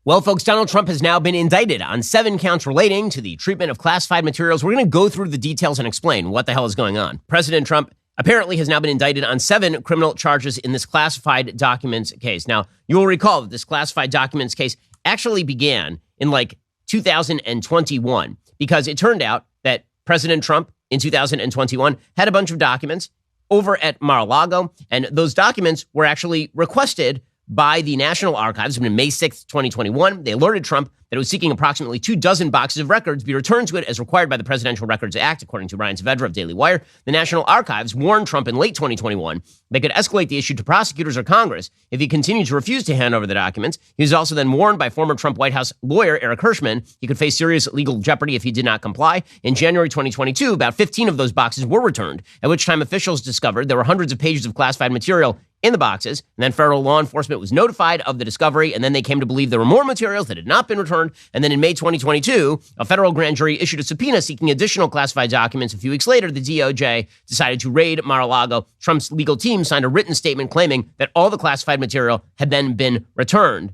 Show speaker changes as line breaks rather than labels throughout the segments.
Well, folks, Donald Trump has now been indicted on 7 counts relating to the treatment of classified materials. We're going to go through the details and explain what the hell is going on. President Trump apparently has now been indicted on 7 criminal charges in this classified documents case. Now, you will recall that this classified documents case actually began in 2021 because it turned out that President Trump in 2021 had a bunch of documents over at Mar-a-Lago, and those documents were actually requested by the National Archives on May 6th, 2021. They alerted Trump that it was seeking approximately 24 boxes of records be returned to it as required by the Presidential Records Act, according to Ryan Saavedra of Daily Wire. The National Archives warned Trump in late 2021 they could escalate the issue to prosecutors or Congress if he continued to refuse to hand over the documents. He was also then warned by former Trump White House lawyer Eric Hirschman he could face serious legal jeopardy if he did not comply. In January 2022, about 15 of those boxes were returned, at which time officials discovered there were hundreds of pages of classified material in the boxes, and then federal law enforcement was notified of the discovery, and then they came to believe there were more materials that had not been returned, and then in May 2022, a federal grand jury issued a subpoena seeking additional classified documents. A few weeks later, the DOJ decided to raid Mar-a-Lago. Trump's legal team signed a written statement claiming that all the classified material had then been returned.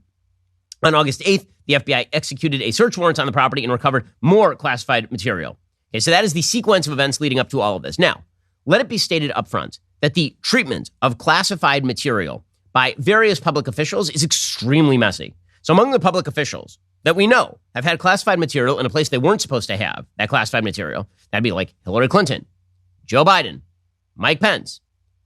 On August 8th, the FBI executed a search warrant on the property and recovered more classified material. Okay, so that is the sequence of events leading up to all of this. Now, let it be stated up front that the treatment of classified material by various public officials is extremely messy. So among the public officials that we know have had classified material in a place they weren't supposed to have that classified material, that'd be like Hillary Clinton, Joe Biden, Mike Pence,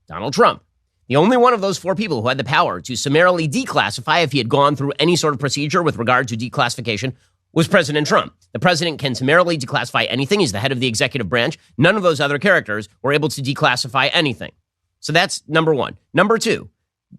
Donald Trump. The only one of those 4 people who had the power to summarily declassify if he had gone through any sort of procedure with regard to declassification was President Trump. The president can summarily declassify anything. He's the head of the executive branch. None of those other characters were able to declassify anything. So that's number 1. Number 2,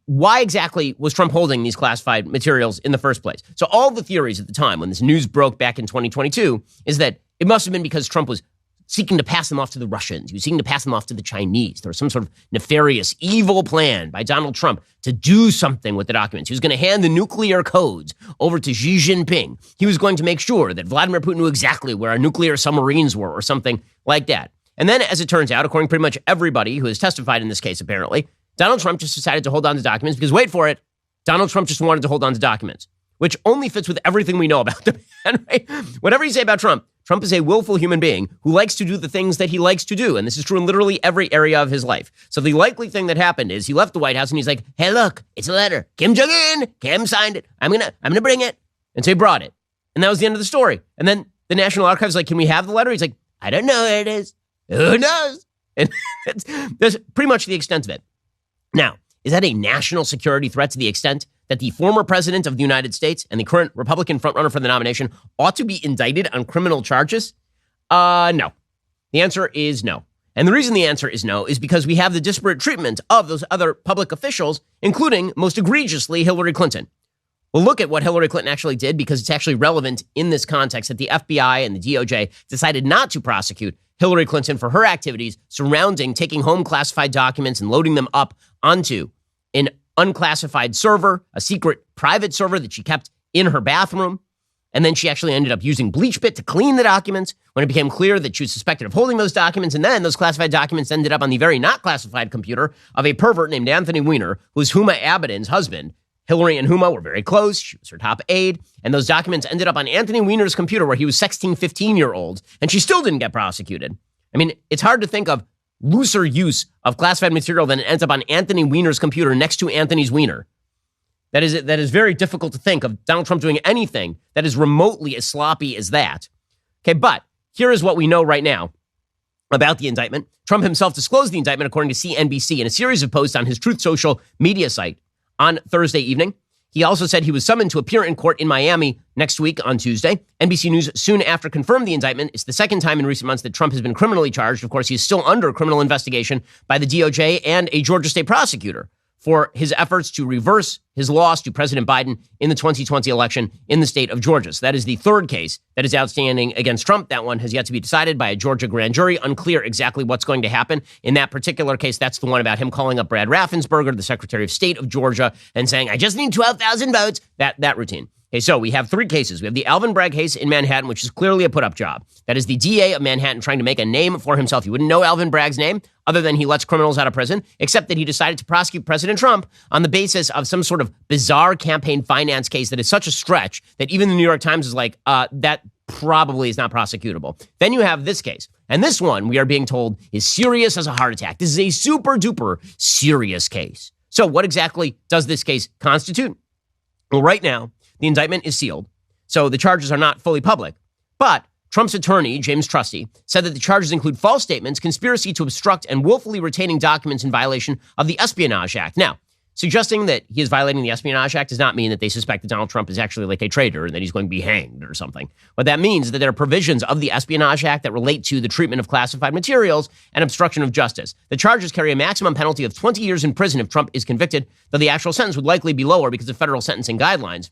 why exactly was Trump holding these classified materials in the first place? So all the theories at the time when this news broke back in 2022 is that it must have been because Trump was seeking to pass them off to the Russians. He was seeking to pass them off to the Chinese. There was some sort of nefarious, evil plan by Donald Trump to do something with the documents. He was going to hand the nuclear codes over to Xi Jinping. He was going to make sure that Vladimir Putin knew exactly where our nuclear submarines were or something like that. And then, as it turns out, according to pretty much everybody who has testified in this case, apparently, Donald Trump just decided to hold on to documents because, wait for it, Donald Trump just wanted to hold on to documents, which only fits with everything we know about the man, right? Whatever you say about Trump, Trump is a willful human being who likes to do the things that he likes to do. And this is true in literally every area of his life. So the likely thing that happened is he left the White House and he's like, hey, look, it's a letter. Kim Jong-un, Kim signed it. I'm gonna bring it. And so he brought it. And that was the end of the story. And then the National Archives is like, can we have the letter? He's like, I don't know where it is. Who knows? And that's pretty much the extent of it. Now, is that a national security threat to the extent that the former president of the United States and the current Republican frontrunner for the nomination ought to be indicted on criminal charges? No. The answer is no. And the reason the answer is no is because we have the disparate treatment of those other public officials, including, most egregiously, Hillary Clinton. Well, look at what Hillary Clinton actually did because it's actually relevant in this context that the FBI and the DOJ decided not to prosecute Hillary Clinton for her activities surrounding taking home classified documents and loading them up onto an unclassified server, a secret private server that she kept in her bathroom. And then she actually ended up using bleach bit to clean the documents when it became clear that she was suspected of holding those documents. And then those classified documents ended up on the very not classified computer of a pervert named Anthony Weiner, who was Huma Abedin's husband. Hillary and Huma were very close. She was her top aide. And those documents ended up on Anthony Weiner's computer where he was sexting 15-year-olds. And she still didn't get prosecuted. I mean, it's hard to think of looser use of classified material than it ends up on Anthony Weiner's computer next to Anthony's wiener. That is very difficult to think of Donald Trump doing anything that is remotely as sloppy as that. Okay, but here is what we know right now about the indictment. Trump himself disclosed the indictment according to CNBC in a series of posts on his Truth Social media site on Thursday evening. He also said he was summoned to appear in court in Miami next week on Tuesday. NBC News soon after confirmed the indictment. It's the second time in recent months that Trump has been criminally charged. Of course, he's still under criminal investigation by the DOJ and a Georgia state prosecutor for his efforts to reverse his loss to President Biden in the 2020 election in the state of Georgia. So that is the third case that is outstanding against Trump. That one has yet to be decided by a Georgia grand jury. Unclear exactly what's going to happen in that particular case. That's the one about him calling up Brad Raffensperger, the Secretary of State of Georgia, and saying, I just need 12,000 votes. That routine. Okay, so we have three cases. We have the Alvin Bragg case in Manhattan, which is clearly a put-up job. That is the DA of Manhattan trying to make a name for himself. You wouldn't know Alvin Bragg's name other than he lets criminals out of prison, except that he decided to prosecute President Trump on the basis of some sort of bizarre campaign finance case that is such a stretch that even the New York Times is like, that probably is not prosecutable. Then you have this case. And this one, we are being told, is serious as a heart attack. This is a super duper serious case. So what exactly does this case constitute? Well, right now, the indictment is sealed, so the charges are not fully public. But Trump's attorney, James Trusty, said that the charges include false statements, conspiracy to obstruct, and willfully retaining documents in violation of the Espionage Act. Now, suggesting that he is violating the Espionage Act does not mean that they suspect that Donald Trump is actually like a traitor and that he's going to be hanged or something. What that means is that there are provisions of the Espionage Act that relate to the treatment of classified materials and obstruction of justice. The charges carry a maximum penalty of 20 years in prison if Trump is convicted, though the actual sentence would likely be lower because of federal sentencing guidelines.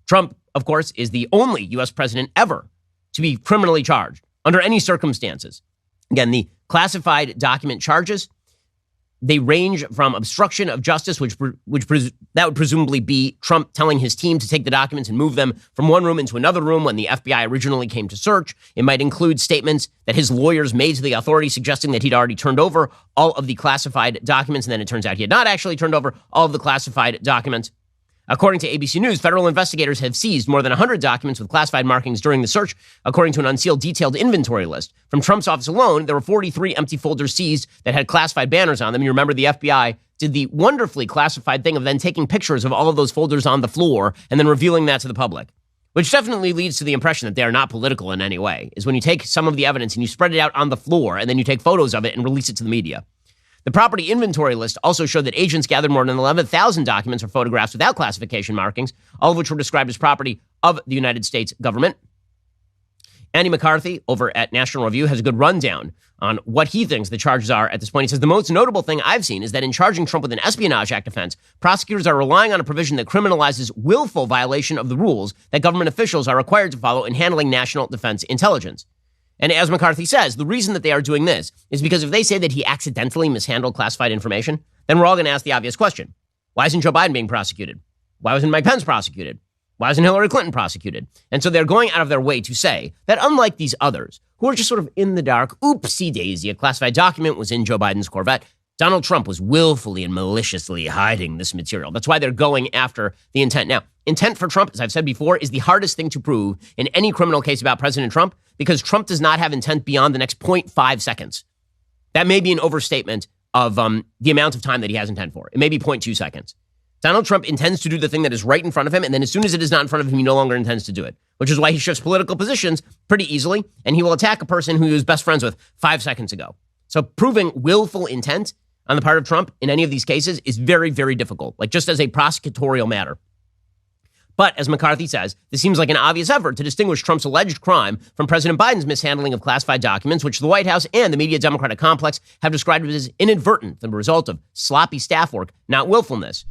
Trump, of course, is the only U.S. president ever to be criminally charged under any circumstances. Again, the classified document charges, they range from obstruction of justice, that would presumably be Trump telling his team to take the documents and move them from one room into another room when the FBI originally came to search. It might include statements that his lawyers made to the authorities suggesting that he'd already turned over all of the classified documents, and then it turns out he had not actually turned over all of the classified documents. According to ABC News, federal investigators have seized more than 100 documents with classified markings during the search, according to an unsealed detailed inventory list. From Trump's office alone, there were 43 empty folders seized that had classified banners on them. You remember the FBI did the wonderfully classified thing of then taking pictures of all of those folders on the floor and then revealing that to the public, which definitely leads to the impression that they are not political in any way, is when you take some of the evidence and you spread it out on the floor and then you take photos of it and release it to the media. The property inventory list also showed that agents gathered more than 11,000 documents or photographs without classification markings, all of which were described as property of the United States government. Andy McCarthy over at National Review has a good rundown on what he thinks the charges are at this point. He says, the most notable thing I've seen is that in charging Trump with an Espionage Act offense, prosecutors are relying on a provision that criminalizes willful violation of the rules that government officials are required to follow in handling national defense intelligence. And as McCarthy says, the reason that they are doing this is because if they say that he accidentally mishandled classified information, then we're all going to ask the obvious question. Why isn't Joe Biden being prosecuted? Why wasn't Mike Pence prosecuted? Why isn't Hillary Clinton prosecuted? And so they're going out of their way to say that unlike these others who are just sort of in the dark, oopsie daisy, a classified document was in Joe Biden's Corvette, Donald Trump was willfully and maliciously hiding this material. That's why they're going after the intent. Now, intent for Trump, as I've said before, is the hardest thing to prove in any criminal case about President Trump because Trump does not have intent beyond the next 0.5 seconds. That may be an overstatement of the amount of time that he has intent for. It may be 0.2 seconds. Donald Trump intends to do the thing that is right in front of him, and then as soon as it is not in front of him, he no longer intends to do it, which is why he shifts political positions pretty easily, and he will attack a person who he was best friends with 5 seconds ago. So proving willful intent on the part of Trump in any of these cases is very, very difficult, like just as a prosecutorial matter. But as McCarthy says, this seems like an obvious effort to distinguish Trump's alleged crime from President Biden's mishandling of classified documents, which the White House and the media Democratic complex have described as inadvertent, the result of sloppy staff work, not willfulness.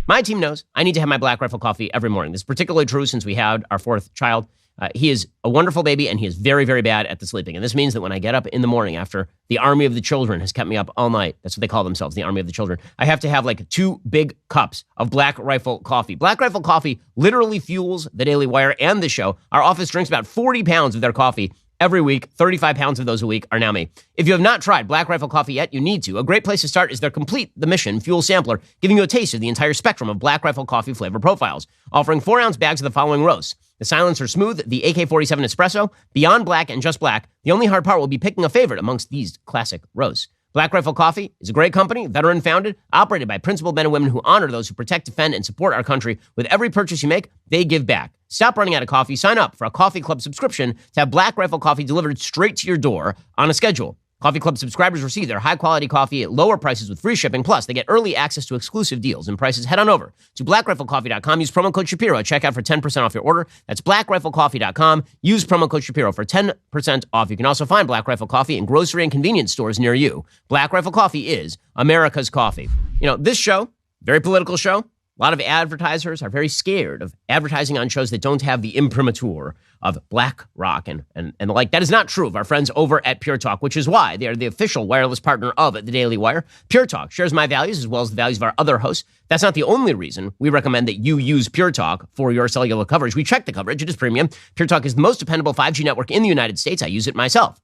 My team knows I need to have my Black Rifle coffee every morning. This is particularly true since we had our fourth child. He is a wonderful baby, and he is very, very bad at the sleeping. And this means that when I get up in the morning after the army of the children has kept me up all night, that's what they call themselves, the army of the children, I have to have like 2 big cups of Black Rifle coffee. Black Rifle coffee literally fuels the Daily Wire and the show. Our office drinks about 40 pounds of their coffee every week. 35 pounds of those a week are now me. If you have not tried Black Rifle coffee yet, you need to. A great place to start is their Complete the Mission Fuel Sampler, giving you a taste of the entire spectrum of Black Rifle coffee flavor profiles, offering 4-ounce bags of the following roasts: the Silencer Smooth, the AK-47 Espresso, Beyond Black, and Just Black. The only hard part will be picking a favorite amongst these classic roasts. Black Rifle Coffee is a great company, veteran-founded, operated by principled men and women who honor those who protect, defend, and support our country. With every purchase you make, they give back. Stop running out of coffee. Sign up for a Coffee Club subscription to have Black Rifle Coffee delivered straight to your door on a schedule. Coffee Club subscribers receive their high-quality coffee at lower prices with free shipping. Plus, they get early access to exclusive deals and prices. Head on over to blackriflecoffee.com. Use promo code Shapiro at checkout for 10% off your order. That's blackriflecoffee.com. Use promo code Shapiro for 10% off. You can also find Black Rifle Coffee in grocery and convenience stores near you. Black Rifle Coffee is America's coffee. You know, this show, very political show, A lot of advertisers are very scared of advertising on shows that don't have the imprimatur of BlackRock and the like. That is not true of our friends over at Pure Talk, which is why they are the official wireless partner of the Daily Wire. Pure Talk shares my values as well as the values of our other hosts. That's not the only reason we recommend that you use Pure Talk for your cellular coverage. We check the coverage. It is premium. Pure Talk is the most dependable 5G network in the United States. I use it myself.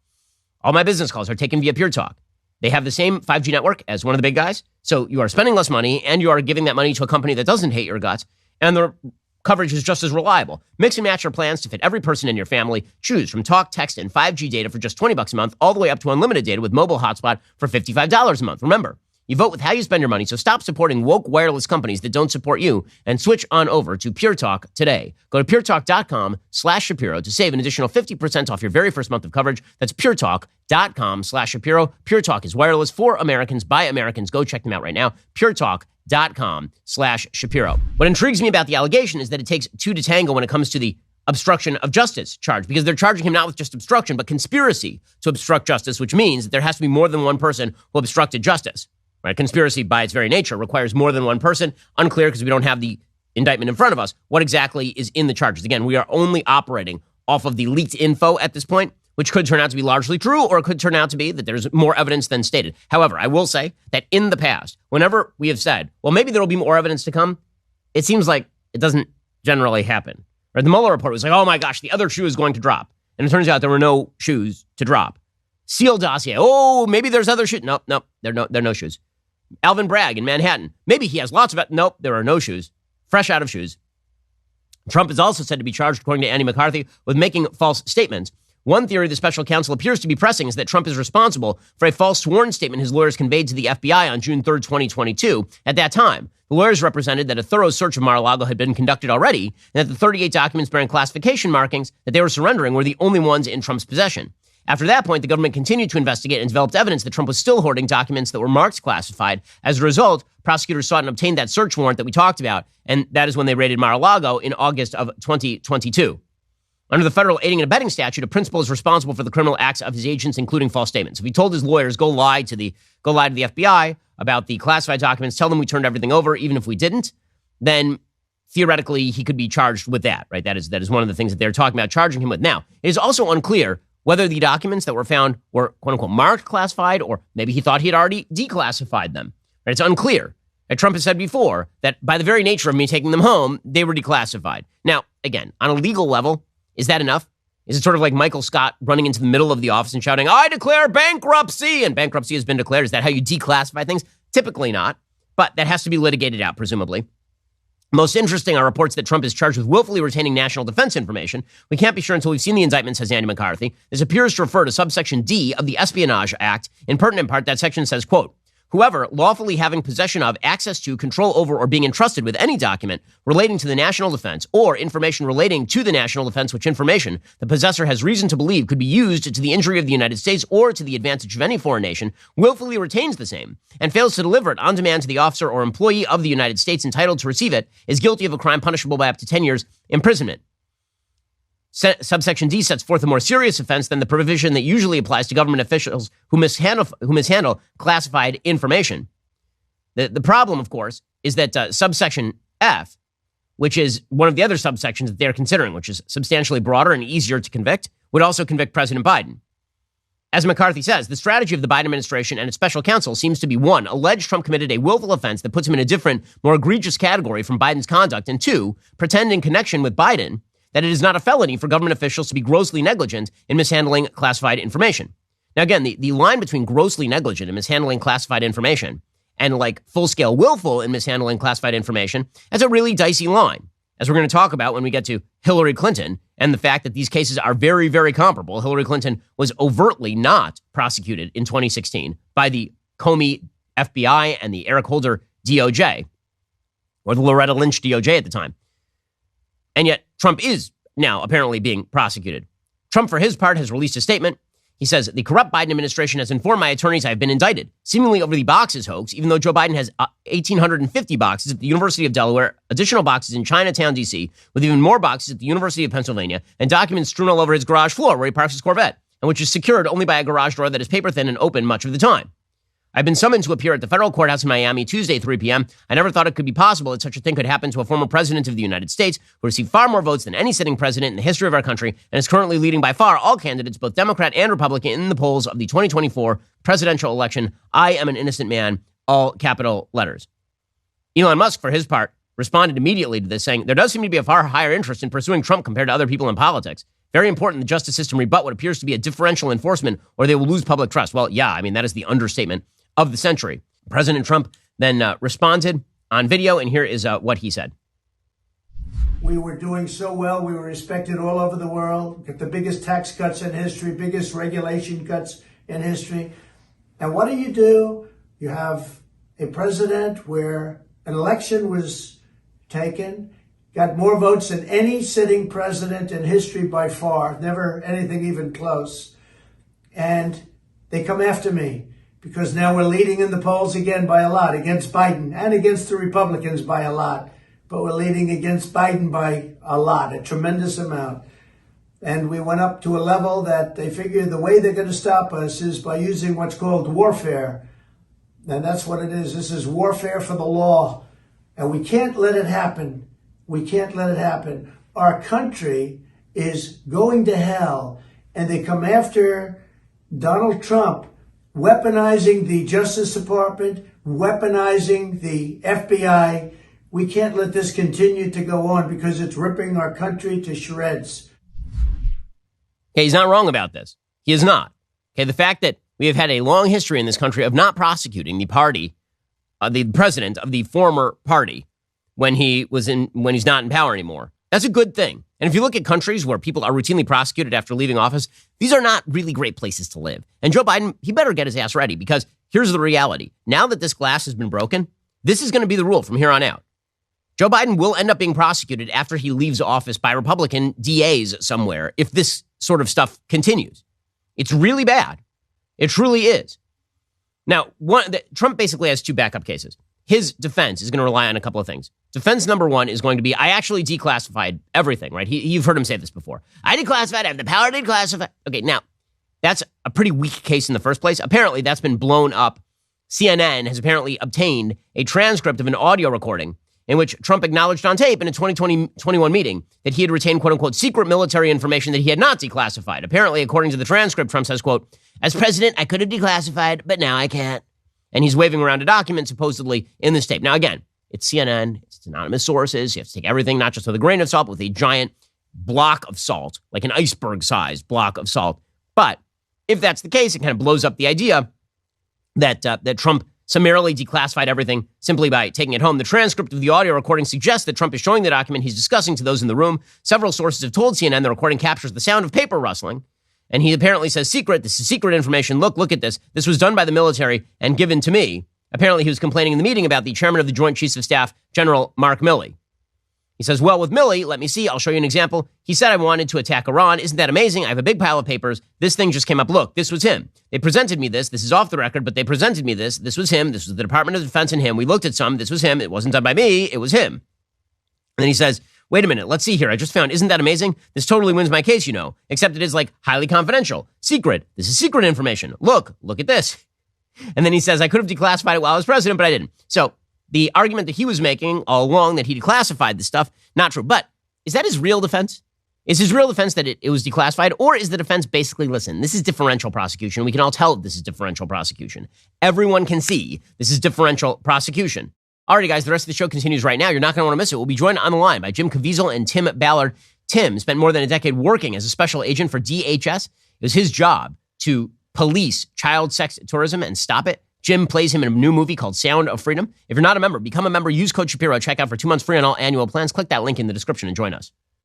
All my business calls are taken via Pure Talk. They have the same 5G network as one of the big guys. So you are spending less money and you are giving that money to a company that doesn't hate your guts. And the coverage is just as reliable. Mix and match your plans to fit every person in your family. Choose from talk, text, and 5G data for just $20 a month, all the way up to unlimited data with mobile hotspot for $55 a month. Remember, you vote with how you spend your money, so stop supporting woke wireless companies that don't support you and switch on over to Pure Talk today. Go to puretalk.com/Shapiro to save an additional 50% off your very first month of coverage. That's puretalk.com/Shapiro. Pure Talk is wireless for Americans by Americans. Go check them out right now. puretalk.com/Shapiro. What intrigues me about the allegation is that it takes two to tango when it comes to the obstruction of justice charge, because they're charging him not with just obstruction, but conspiracy to obstruct justice, which means that there has to be more than one person who obstructed justice. Right? Conspiracy, by its very nature, requires more than one person. Unclear because we don't have the indictment in front of us. What exactly is in the charges? Again, we are only operating off of the leaked info at this point, which could turn out to be largely true, or it could turn out to be that there's more evidence than stated. However, I will say that in the past, whenever we have said, well, maybe there will be more evidence to come, it seems like it doesn't generally happen. Right? The Mueller report was like, oh my gosh, the other shoe is going to drop. And it turns out there were no shoes to drop. Seal dossier. Oh, maybe there's other shoes. No, there are no shoes. Alvin Bragg in Manhattan. Maybe he has lots of it. Nope, there are no shoes. Fresh out of shoes. Trump is also said to be charged, according to Andy McCarthy, with making false statements. One theory the special counsel appears to be pressing is that Trump is responsible for a false sworn statement his lawyers conveyed to the FBI on June 3rd, 2022. At that time, the lawyers represented that a thorough search of Mar-a-Lago had been conducted already, and that the 38 documents bearing classification markings that they were surrendering were the only ones in Trump's possession. After that point, the government continued to investigate and developed evidence that Trump was still hoarding documents that were marked classified. As a result, prosecutors sought and obtained that search warrant that we talked about, and that is when they raided Mar-a-Lago in August of 2022. Under the federal aiding and abetting statute, a principal is responsible for the criminal acts of his agents, including false statements. If he told his lawyers, go lie to the FBI about the classified documents, tell them we turned everything over, even if we didn't, then theoretically he could be charged with that, right? That is one of the things that they're talking about charging him with. Now, it is also unclear whether the documents that were found were, quote unquote, marked classified, or maybe he thought he had already declassified them. Right? It's unclear. And Trump has said before that by the very nature of me taking them home, they were declassified. Now, again, on a legal level, is that enough? Is it sort of like Michael Scott running into the middle of the office and shouting, I declare bankruptcy, and bankruptcy has been declared? Is that how you declassify things? Typically not, but that has to be litigated out, presumably. Most interesting are reports that Trump is charged with willfully retaining national defense information. We can't be sure until we've seen the indictment, says Andy McCarthy. This appears to refer to subsection D of the Espionage Act. In pertinent part, that section says, quote, whoever lawfully having possession of, access to, control over, or being entrusted with any document relating to the national defense or information relating to the national defense, which information the possessor has reason to believe could be used to the injury of the United States or to the advantage of any foreign nation, willfully retains the same and fails to deliver it on demand to the officer or employee of the United States entitled to receive it is guilty of a crime punishable by up to 10 years imprisonment. Subsection D sets forth a more serious offense than the provision that usually applies to government officials who mishandle classified information. The problem, of course, is that subsection F, which is one of the other subsections that they're considering, which is substantially broader and easier to convict, would also convict President Biden. As McCarthy says, the strategy of the Biden administration and its special counsel seems to be, one, allege Trump committed a willful offense that puts him in a different, more egregious category from Biden's conduct, and two, pretend in connection with Biden that it is not a felony for government officials to be grossly negligent in mishandling classified information. Now, again, the line between grossly negligent in mishandling classified information and like full-scale willful in mishandling classified information, that's a really dicey line, as we're going to talk about when we get to Hillary Clinton and the fact that these cases are very, very comparable. Hillary Clinton was overtly not prosecuted in 2016 by the Comey FBI and the Eric Holder DOJ, or the Loretta Lynch DOJ at the time. And yet Trump is now apparently being prosecuted. Trump, for his part, has released a statement. He says, the corrupt Biden administration has informed my attorneys I have been indicted, seemingly over the boxes hoax, even though Joe Biden has 1,850 boxes at the University of Delaware, additional boxes in Chinatown, D.C., with even more boxes at the University of Pennsylvania, and documents strewn all over his garage floor where he parks his Corvette, and which is secured only by a garage door that is paper thin and open much of the time. I've been summoned to appear at the federal courthouse in Miami Tuesday, 3 p.m. I never thought it could be possible that such a thing could happen to a former president of the United States who received far more votes than any sitting president in the history of our country and is currently leading by far all candidates, both Democrat and Republican, in the polls of the 2024 presidential election. I am an innocent man, all capital letters. Elon Musk, for his part, responded immediately to this, saying, there does seem to be a far higher interest in pursuing Trump compared to other people in politics. Very important the justice system rebut what appears to be a differential enforcement or they will lose public trust. Well, yeah, I mean, that is the understatement of the century. President Trump then responded on video, and here is what he said.
We were doing so well. We were respected all over the world. Got the biggest tax cuts in history, biggest regulation cuts in history. And what do? You have a president where an election was taken, got more votes than any sitting president in history by far, never anything even close. And they come after me because now we're leading in the polls again by a lot, against Biden and against the Republicans by a lot. But we're leading against Biden by a lot, a tremendous amount. And we went up to a level that they figure the way they're going to stop us is by using what's called warfare. And that's what it is. This is warfare for the law. And we can't let it happen. We can't let it happen. Our country is going to hell. And they come after Donald Trump, weaponizing the Justice Department, weaponizing the FBI. We can't let this continue to go on because it's ripping our country to shreds.
Okay, he's not wrong about this. He is not. Okay, the fact that we have had a long history in this country of not prosecuting the party, the president of the former party when he's not in power anymore. That's a good thing. And if you look at countries where people are routinely prosecuted after leaving office, these are not really great places to live. And Joe Biden, he better get his ass ready because here's the reality. Now that this glass has been broken, this is going to be the rule from here on out. Joe Biden will end up being prosecuted after he leaves office by Republican DAs somewhere if this sort of stuff continues. It's really bad. It truly is. Now, Trump basically has two backup cases. His defense is going to rely on a couple of things. Defense number one is going to be, I actually declassified everything, right? You've heard him say this before. I declassified, I have the power to declassify. Okay, now, that's a pretty weak case in the first place. Apparently, that's been blown up. CNN has apparently obtained a transcript of an audio recording in which Trump acknowledged on tape in a 2021 meeting that he had retained, quote unquote, secret military information that he had not declassified. Apparently, according to the transcript, Trump says, quote, as president, I could have declassified, but now I can't. And he's waving around a document supposedly in this tape. Now, again, it's CNN, it's anonymous sources. You have to take everything, not just with a grain of salt, but with a giant block of salt, like an iceberg-sized block of salt. But if that's the case, it kind of blows up the idea that Trump summarily declassified everything simply by taking it home. The transcript of the audio recording suggests that Trump is showing the document he's discussing to those in the room. Several sources have told CNN the recording captures the sound of paper rustling. And he apparently says, secret, this is secret information. Look at this. This was done by the military and given to me. Apparently, he was complaining in the meeting about the chairman of the Joint Chiefs of Staff, General Mark Milley. He says, well, with Milley, let me see. I'll show you an example. He said I wanted to attack Iran. Isn't that amazing? I have a big pile of papers. This thing just came up. Look, this was him. They presented me this. This is off the record, but they presented me this. This was him. This was the Department of Defense and him. We looked at some. This was him. It wasn't done by me. It was him. And then he says, wait a minute. Let's see here. I just found, isn't that amazing? This totally wins my case, you know, except it is like highly confidential. Secret. This is secret information. Look at this. And then he says, I could have declassified it while I was president, but I didn't. So the argument that he was making all along that he declassified this stuff, not true. But is that his real defense? Is his real defense that it was declassified? Or is the defense basically, listen, this is differential prosecution. We can all tell this is differential prosecution. Everyone can see this is differential prosecution. Alrighty, guys, the rest of the show continues right now. You're not going to want to miss it. We'll be joined on the line by Jim Caviezel and Tim Ballard. Tim spent more than a decade working as a special agent for DHS. It was his job to police child sex tourism and stop it. Jim plays him in a new movie called Sound of Freedom. If you're not a member, become a member. Use code Shapiro. Check out for 2 months free on all annual plans. Click that link in the description and join us.